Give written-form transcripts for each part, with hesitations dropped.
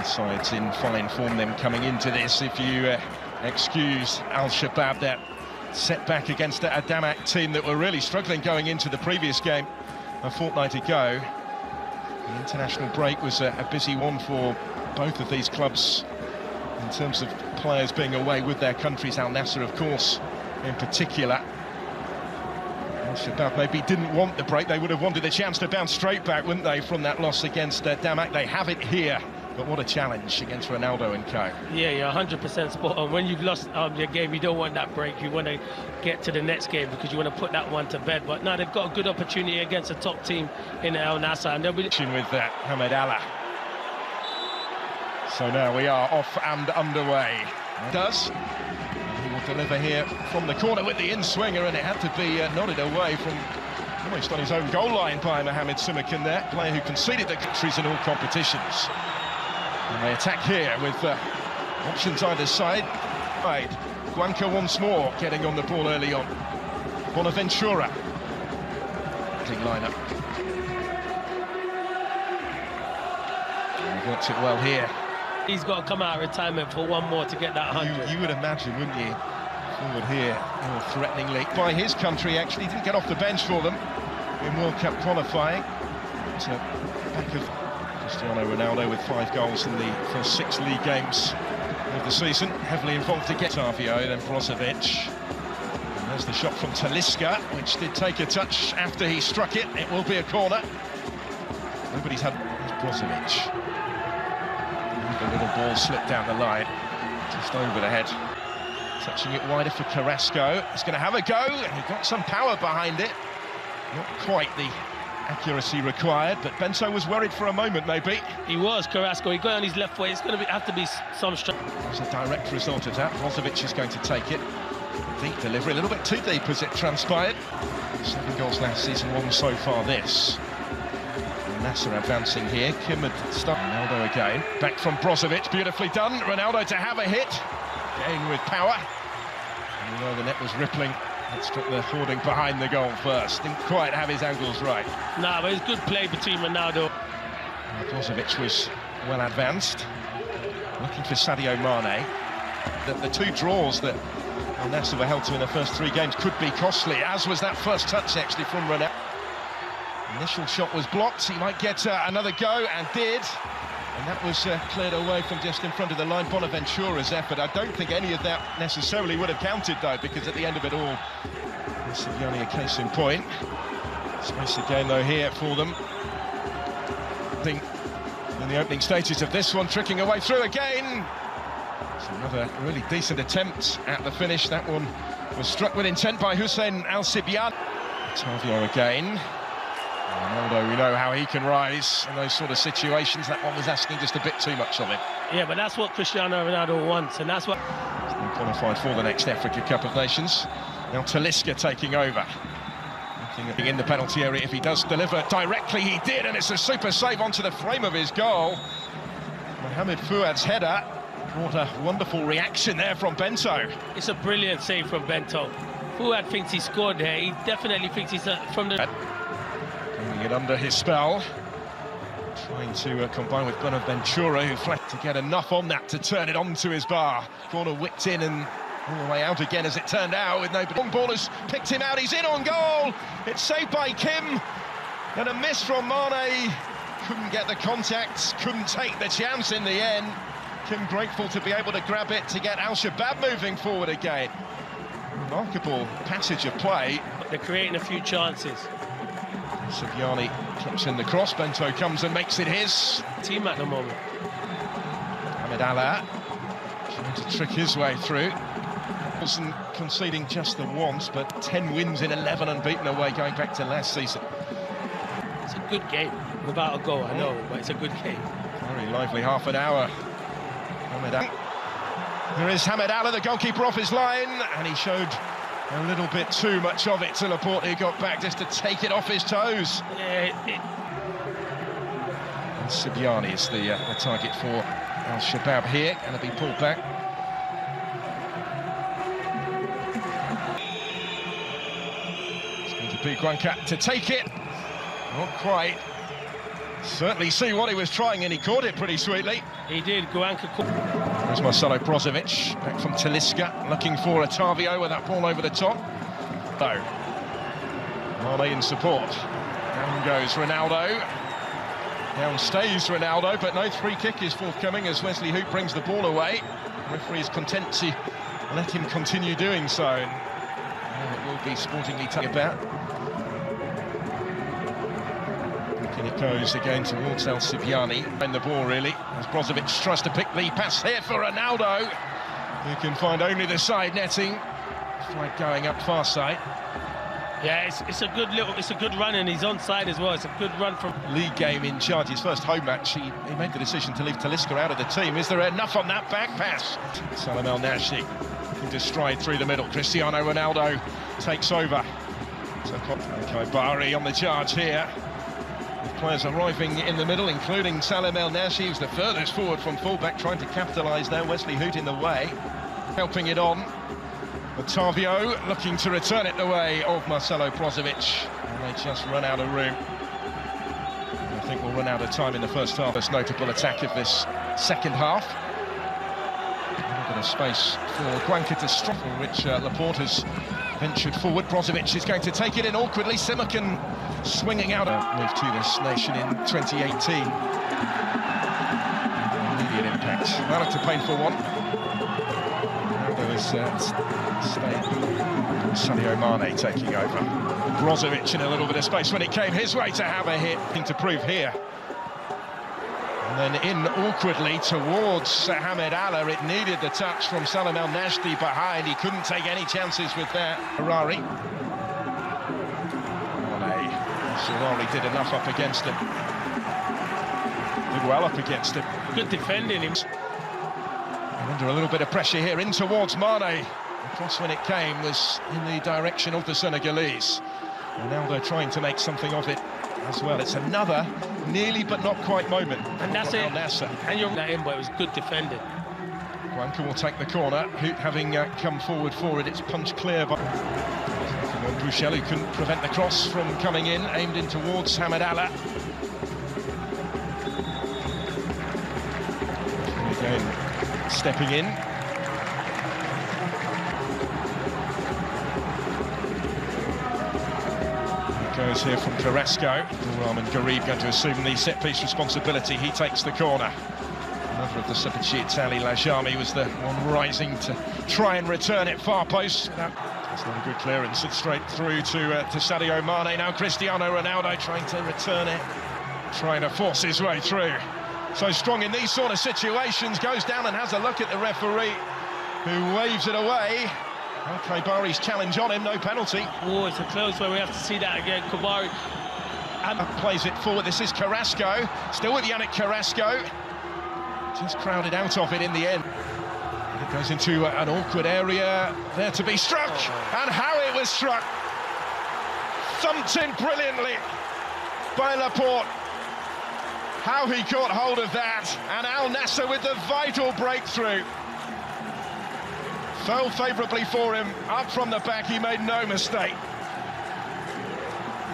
sides in fine form then coming into this, if you excuse Al-Shabab, that setback against a Damak team that were really struggling going into the previous game a fortnight ago. The international break was a busy one for both of these clubs in terms of players being away with their countries. Al-Nassr, of course, in particular. Al-Shabab maybe didn't want the break. They would have wanted a chance to bounce straight back, wouldn't they, from that loss against Damak. They have it here, but what a challenge against Ronaldo and co. Yeah, you're 100% spot on. When you've lost your game, you don't want that break. You want to get to the next game because you want to put that one to bed. But now they've got a good opportunity against a top team in Al-Nassr, and they'll be with Hamed Allah. So now we are off and underway. Does. He will deliver here from the corner with the in-swinger, and it had to be nodded away from almost on his own goal line by Mohamed Simakan there, player who conceded the countries in all competitions. And they attack here with options either side. Right, Guanca once more getting on the ball early on. Bonaventura. Big lineup. He works it well here. He's got to come out of retirement for one more to get that 100. You would imagine, wouldn't you? Forward here, more threateningly. By his country, actually, he didn't get off the bench for them in World Cup qualifying. But, back of Cristiano Ronaldo with 5 goals in the first 6 league games of the season. Heavily involved to get Savio, then Brozovic. And there's the shot from Talisca, which did take a touch after he struck it. It will be a corner. Nobody's had Brozovic. The little ball slipped down the line, just over the head. Touching it wider for Carrasco. He's going to have a go, and he got some power behind it. Not quite the accuracy required, but Bento was worried for a moment, maybe. He was, Carrasco. He got on his left foot. It's going to have to be some strength. As a direct result of that, Brozovic is going to take it. Deep delivery, a little bit too deep as it transpired. 7 goals last season, 1 so far this. Al-Nassr advancing here. Kim had stopped Ronaldo again. Back from Brozovic, beautifully done. Ronaldo to have a hit. Again with power. And you know the net was rippling. It struck the hoarding behind the goal first. Didn't quite have his angles right. Nah, but it's good play between Ronaldo. Brozovic was well advanced. Looking for Sadio Mane. The 2 draws that Al-Nassr were held to in the first 3 games could be costly, as was that first touch actually from Ronaldo. Initial shot was blocked. He might get another go, and did. And that was cleared away from just in front of the line. Bonaventura's effort. I don't think any of that necessarily would have counted, though, because at the end of it all, this is only a case in point. Space again, though, here for them. I think in the opening stages of this one, tricking away through again. It's another really decent attempt at the finish. That one was struck with intent by Hussein Al-Sibyan. Savio again. Ronaldo, we know how he can rise in those sort of situations. That one was asking just a bit too much of him. Yeah, but that's what Cristiano Ronaldo wants, and that's what... He's qualified for the next Africa Cup of Nations. Now Talisca taking over. Looking in the penalty area, if he does deliver directly, he did, and it's a super save onto the frame of his goal. Mohamed Fouad's header brought a wonderful reaction there from Bento. It's a brilliant save from Bento. Fouad thinks he scored there. He definitely thinks he's from the... Bringing it under his spell, trying to combine with Bonaventura, who flat to get enough on that to turn it onto his bar. Corner whipped in and all the way out again, as it turned out, with nobody. Long ball has picked him out, he's in on goal. It's saved by Kim, and a miss from Mane. Couldn't get the contact, couldn't take the chance in the end. Kim grateful to be able to grab it to get Al-Shabab moving forward again. Remarkable passage of play. They're creating a few chances. Sibiani clips in the cross. Bento comes and makes it his. Team at the moment. Hamed Allah trying to trick his way through. Wasn't conceding just the once, but 10 wins in 11 unbeaten away going back to last season. It's a good game without a goal, I know, but it's a good game. Very lively half an hour. Hamed Allah. There is Hamed Allah, the goalkeeper, off his line, and he showed a little bit too much of it to Laporte, who got back just to take it off his toes. Yeah, And Sibiani is the target for Al-Shabab here, going to be pulled back. It's going to be Guanca to take it. Not quite. Certainly see what he was trying, and he caught it pretty sweetly. He did. Guanca caught. There's Marcelo Brozovic, back from Talisca, looking for Otavio with that ball over the top. No. Mane in support. Down goes Ronaldo. Down stays Ronaldo, but no free kick is forthcoming as Wesley Hoop brings the ball away. The referee is content to let him continue doing so. And it will be sportingly taken about. And it goes again towards Al-Shabab. And the ball really, as Brozovic tries to pick the pass here for Ronaldo, who can find only the side netting. Flag going up far side. Yeah, it's a good run, and he's onside as well. It's a good run from league game in charge, his first home match. He made the decision to leave Talisca out of the team. Is there enough on that back pass? Salam Al-Nassr into stride through the middle. Cristiano Ronaldo takes over. Al-Khaibari on the charge here. With players arriving in the middle, including Salam Al-Nassr, who's the furthest forward from fullback, trying to capitalise now. Wesley Hoot in the way, helping it on. Otavio looking to return it the way of Marcelo Brozovic, and they just run out of room. I think we'll run out of time in the first half. First notable attack of this second half. A little bit of space for Guanca to strike, for which Laporte has ventured forward. Brozovic is going to take it in awkwardly. Simakan swinging out. Move to this nation in 2018. Immediate impact. That looked a painful one. There was Sadio Mane taking over. Brozovic in a little bit of space when it came his way to have a hit. Thing to prove here. And then in awkwardly towards Hamed Allah. It needed the touch from Salam Al-Nassr behind. He couldn't take any chances with that. Harari. Mane. Harari did enough up against him. Did well up against him. Good defending him. Under a little bit of pressure here, in towards Mane. The cross when it came was in the direction of the Senegalese. Ronaldo trying to make something of it as well. It's another nearly but not quite moment. And that's it. Al-Nassr. And you're that in, but it was good defending. Guanca will take the corner. Hoot having come forward for it. It's punched clear by Bouchel, who couldn't prevent the cross from coming in, aimed in towards Hamed Allah. Again, stepping in. It goes here from Carrasco. Rahman Garib going to assume the set-piece responsibility. He takes the corner. Another of the Sepacci-Itali, Lajami, was the one rising to try and return it far post. That's not a good clearance. It's straight through to Sadio Mane. Now Cristiano Ronaldo trying to return it, trying to force his way through. So strong in these sort of situations, goes down and has a look at the referee, who waves it away. Al-Khaibari's challenge on him, no penalty. Oh, it's a close one, we have to see that again. Khaibari plays it forward. This is Carrasco, still with Yannick Carrasco. Just crowded out of it in the end. And it goes into an awkward area, there to be struck, and how it was struck. Thumped in brilliantly by Laporte. How he caught hold of that, and Al-Nassr with the vital breakthrough. Fell favourably for him, up from the back, he made no mistake.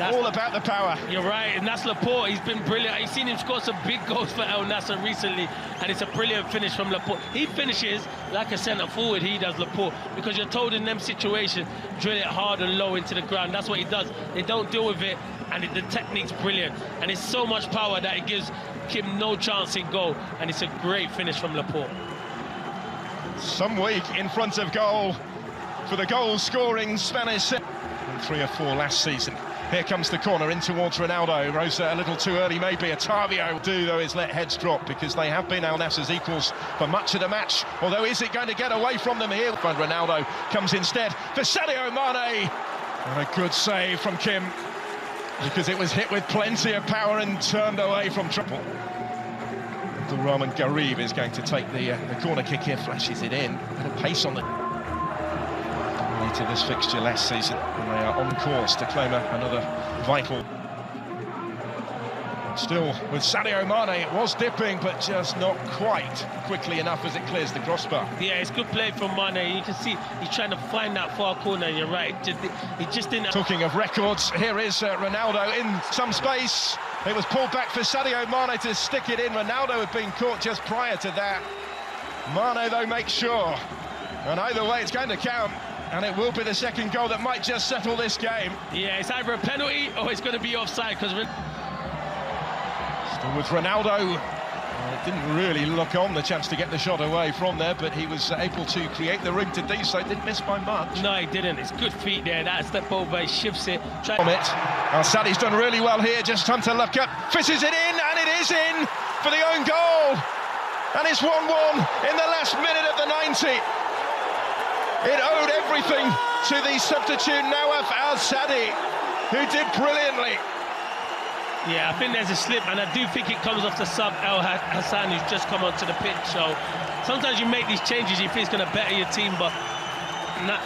All about the power. You're right, and that's Laporte. He's been brilliant. I've seen him score some big goals for Al-Nassr recently, and it's a brilliant finish from Laporte. He finishes like a centre forward, he does, Laporte, because you're told in them situations, drill it hard and low into the ground. That's what he does. They don't deal with it, and the technique's brilliant. And it's so much power that it gives Kim no chance in goal, and it's a great finish from Laporte. Some week in front of goal for the goal-scoring Spanish. 3 or 4 last season. Here comes the corner in towards Ronaldo. Rosa a little too early, maybe. Otavio do, though, is let heads drop, because they have been Al-Nassr's equals for much of the match. Although, is it going to get away from them here? But Ronaldo comes instead for Sadio Mane. And a good save from Kim, because it was hit with plenty of power and turned away from trouble. Rahman Garib is going to take the corner kick here, flashes it in. A bit of pace on the to this fixture last season, and they are on course to claim another vital. Still with Sadio Mane, it was dipping, but just not quite quickly enough as it clears the crossbar. Yeah, it's good play from Mane. You can see he's trying to find that far corner, and you're right. He just didn't. Talking of records, here is Ronaldo in some space. It was pulled back for Sadio Mane to stick it in. Ronaldo had been caught just prior to that. Mane, though, makes sure. And either way, it's going to count. And it will be the second goal that might just settle this game. Yeah, it's either a penalty or it's going to be offside. Because still with Ronaldo. Didn't really look on the chance to get the shot away from there, but he was able to create the room to do so. Didn't miss by much. No, he didn't. It's good feet there. That step over, he shifts it. Al-Sadi's done really well here. Just time to look up. Fishes it in, and it is in for the own goal. And it's 1-1 in the last minute of the 90. It owed everything to the substitute Nawaf Al-Sadi, who did brilliantly. Yeah, I think there's a slip, and I do think it comes off the sub El Hassan, who's just come onto the pitch. So sometimes you make these changes, you think it's going to better your team, but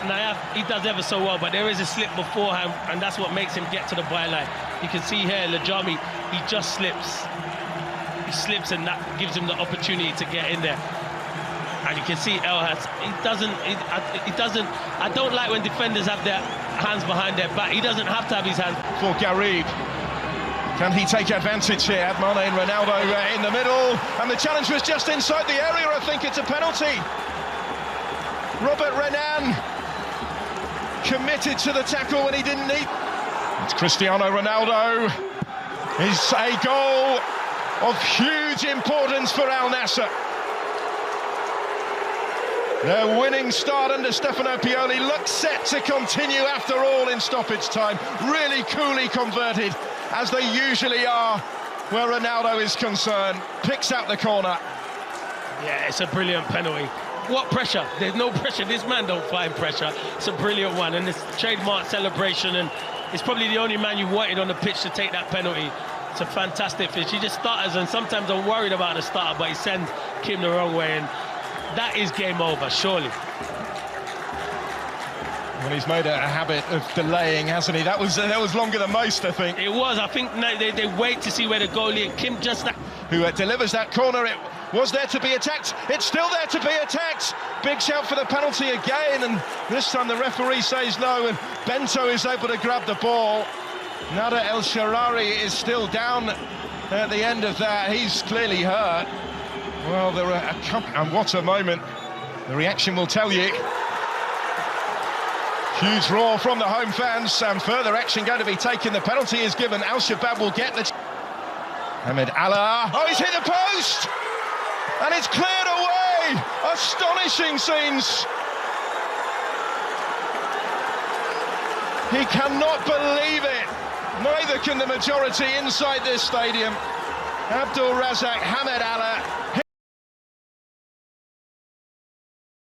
Nawaf, he does ever so well. But there is a slip beforehand, and that's what makes him get to the byline. You can see here, Lajami, he just slips. He slips, and that gives him the opportunity to get in there. And you can see El Hassan, he doesn't. I don't like when defenders have their hands behind their back. He doesn't have to have his hands. For Garib. Can he take advantage here? Mane and Ronaldo in the middle, and the challenge was just inside the area. I think it's a penalty. Robert Renan committed to the tackle when he didn't need. It's Cristiano Ronaldo. It's a goal of huge importance for Al-Nassr. Their winning start under Stefano Pioli looks set to continue after all in stoppage time. Really coolly converted, as they usually are where Ronaldo is concerned. Picks out the corner. Yeah, it's a brilliant penalty. What pressure? There's no pressure. This man don't find pressure. It's a brilliant one, and this trademark celebration, and it's probably the only man you wanted on the pitch to take that penalty. It's a fantastic finish. He just stutters, and sometimes I'm worried about the stutter, but he sends Kim the wrong way, and that is game over, surely. Well, he's made a habit of delaying, hasn't he? That was longer than most, I think. It was. I think they wait to see where the goalie, and Kim just... Who delivers that corner. It was there to be attacked. It's still there to be attacked. Big shout for the penalty again, and this time the referee says no, and Bento is able to grab the ball. Nada El Sharari is still down at the end of that. He's clearly hurt. Well, there are a couple, and what a moment. The reaction will tell you. Huge roar from the home fans, and further action going to be taken. The penalty is given. Al-Shabab will get the... Ahmed Allah. Oh, he's hit the post! And it's cleared away! Astonishing scenes. He cannot believe it. Neither can the majority inside this stadium. Abdul Razak Hamed Allah